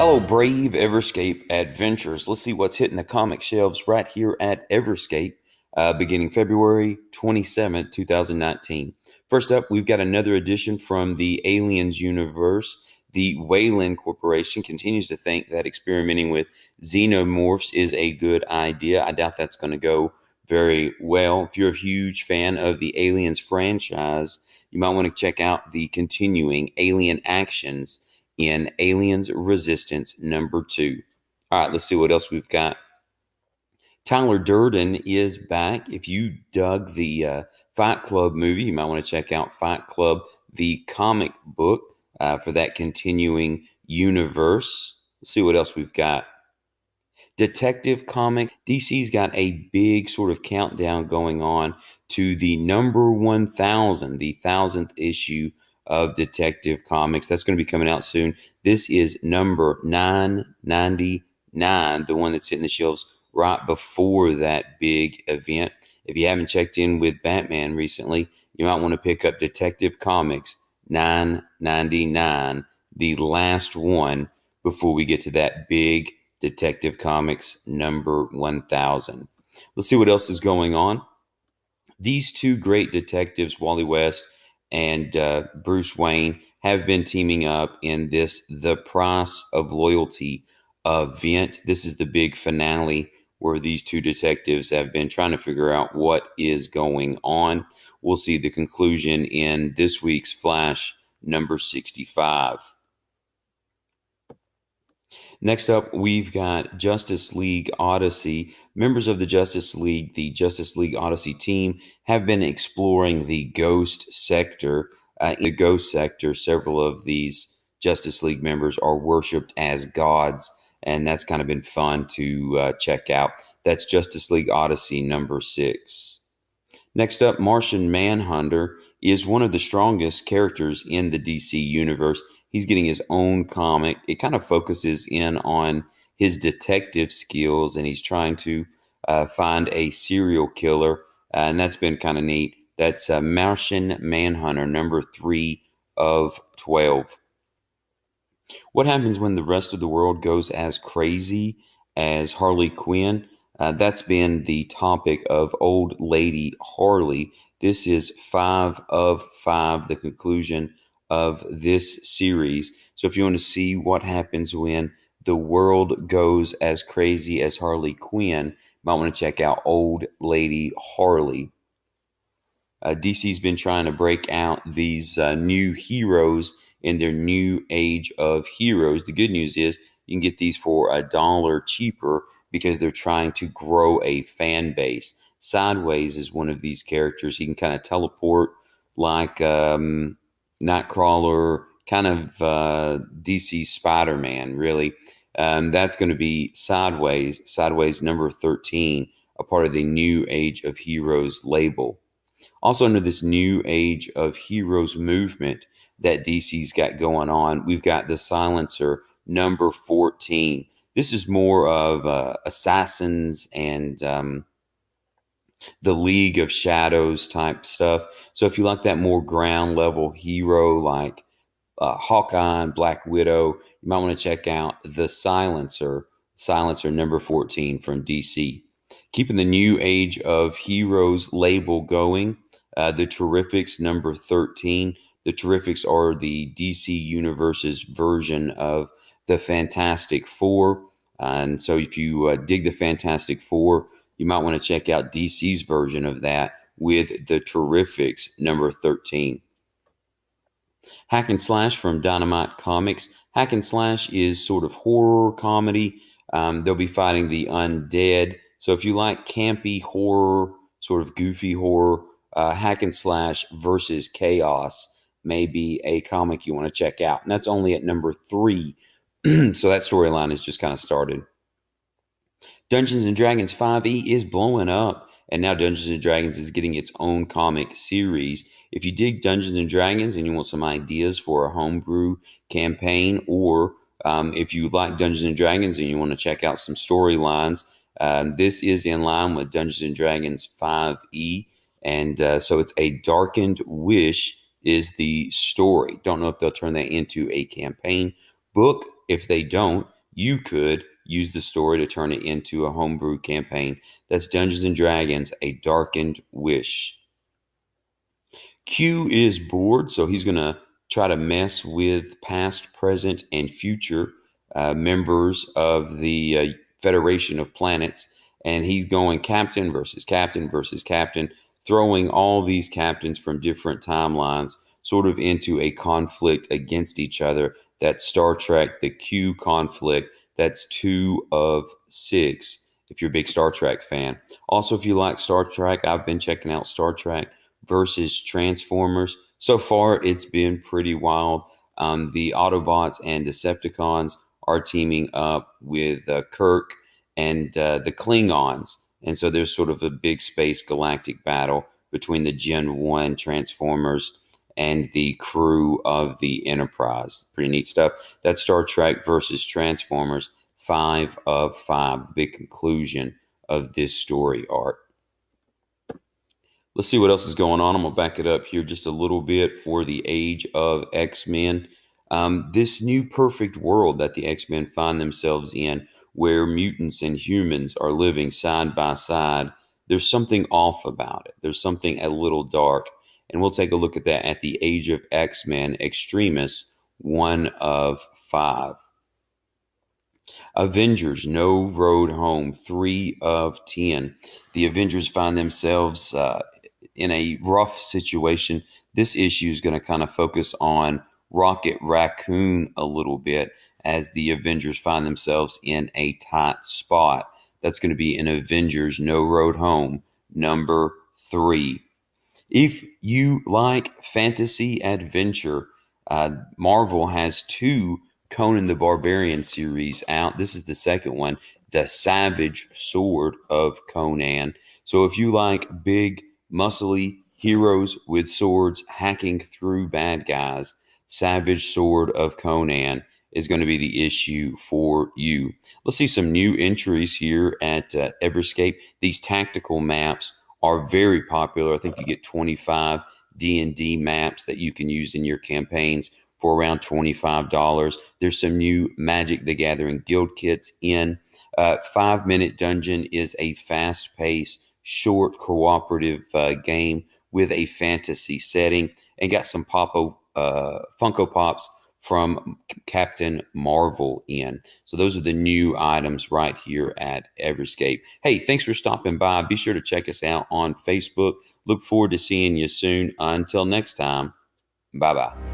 Hello, brave Everscape adventurers. Let's see what's hitting the comic shelves right here at Everscape, beginning February 27th, 2019. First up, we've got another edition from the Aliens universe. The Weyland Corporation continues to think that experimenting with xenomorphs is a good idea. I doubt that's going to go very well. If you're a huge fan of the Aliens franchise, you might want to check out the continuing Alien Actions in Aliens Resistance #2. All right, let's see what else we've got. Tyler Durden is back. If you dug the Fight Club movie, you might want to check out Fight Club, the comic book, for that continuing universe. Let's see what else we've got. Detective Comic. DC's got a big sort of countdown going on to the number 1000, the 1000th issue of Detective Comics. That's going to be coming out soon. This is number 999, the one that's hitting the shelves right before that big event. If you haven't checked in with Batman recently, you might want to pick up Detective Comics 999, the last one before we get to that big Detective Comics number 1000. Let's see what else is going on. These two great detectives, Wally West and Bruce Wayne, have been teaming up in this The Price of Loyalty event. This is the big finale where these two detectives have been trying to figure out what is going on. We'll see the conclusion in this week's Flash number 65. Next up, we've got Justice League Odyssey. Members of the Justice League Odyssey team have been exploring the Ghost Sector. In the Ghost Sector, several of these Justice League members are worshipped as gods, and that's kind of been fun to check out. That's Justice League Odyssey number 6. Next up, Martian Manhunter is one of the strongest characters in the DC universe. He's getting his own comic. It kind of focuses in on his detective skills, and he's trying to find a serial killer, and that's been kind of neat. That's Martian Manhunter number 3 of 12. What happens when the rest of the world goes as crazy as Harley Quinn? That's been the topic of Old Lady Harley. This is 5 of 5, the conclusion of this series. So if you want to see what happens when the world goes as crazy as Harley Quinn, you might want to check out Old Lady Harley. DC's been trying to break out these new heroes in their new age of heroes. The good news is you can get these for $1 cheaper because they're trying to grow a fan base. Sideways is one of these characters. He can kind of teleport like Nightcrawler, kind of DC Spider-Man, really. That's going to be Sideways number 13, a part of the New Age of Heroes label. Also, under this New Age of Heroes movement that DC's got going on, we've got the Silencer number 14. This is more of assassins and the League of Shadows type stuff. So if you like that more ground level hero like Hawkeye and Black Widow, you might want to check out the Silencer number 14 from DC. Keeping the New Age of Heroes label going, the Terrifics number 13. The Terrifics are the DC Universe's version of the Fantastic Four. And so if you dig the Fantastic Four, you might want to check out DC's version of that with the Terrifics number 13. Hack and Slash from Dynamite Comics. Hack and Slash is sort of horror comedy. They'll be fighting the undead. So if you like campy horror, sort of goofy horror, Hack and Slash versus Chaos may be a comic you want to check out. And that's only at number 3. So that storyline has just kind of started. Dungeons & Dragons 5e is blowing up, and now Dungeons & Dragons is getting its own comic series. If you dig Dungeons & Dragons and you want some ideas for a homebrew campaign, or if you like Dungeons & Dragons and you want to check out some storylines, this is in line with Dungeons & Dragons 5e, and so it's A Darkened Wish is the story. Don't know if they'll turn that into a campaign book. If they don't, you could use the story to turn it into a homebrew campaign. That's Dungeons and Dragons: A Darkened Wish. Q is bored, so he's going to try to mess with past, present, and future members of the Federation of Planets. And he's going captain versus captain versus captain, throwing all these captains from different timelines sort of into a conflict against each other. That Star Trek, the Q conflict, that's 2 of 6 if you're a big Star Trek fan. Also, if you like Star Trek, I've been checking out Star Trek versus Transformers. So far, it's been pretty wild. The Autobots and Decepticons are teaming up with Kirk and the Klingons. And so there's sort of a big space galactic battle between the Gen 1 Transformers and the crew of the Enterprise. Pretty neat stuff. That's Star Trek versus Transformers, 5 of 5, the big conclusion of this story arc. Let's see what else is going on. I'm going to back it up here just a little bit for the Age of X-Men. This new perfect world that the X-Men find themselves in, where mutants and humans are living side by side, there's something off about it. There's something a little dark. And we'll take a look at that at the Age of X-Men Extremis, 1 of 5. Avengers: No Road Home, 3 of 10. The Avengers find themselves in a rough situation. This issue is going to kind of focus on Rocket Raccoon a little bit as the Avengers find themselves in a tight spot. That's going to be in Avengers: No Road Home, number 3. If you like fantasy adventure, Marvel has 2 Conan the Barbarian series out. This is the second one, The Savage Sword of Conan. So if you like big, muscly heroes with swords hacking through bad guys, Savage Sword of Conan is going to be the issue for you. Let's see some new entries here at Everscape. These tactical maps are very popular. I think you get 25 D&D maps that you can use in your campaigns for around $25. There's some new Magic the Gathering guild kits in. 5-Minute Dungeon is a fast-paced, short cooperative game with a fantasy setting, and got some Funko Pops from Captain Marvel in. So those are the new items right here at Everscape. Hey, thanks for stopping by. Be sure to check us out on Facebook. Look forward to seeing you soon. Until next time, bye-bye.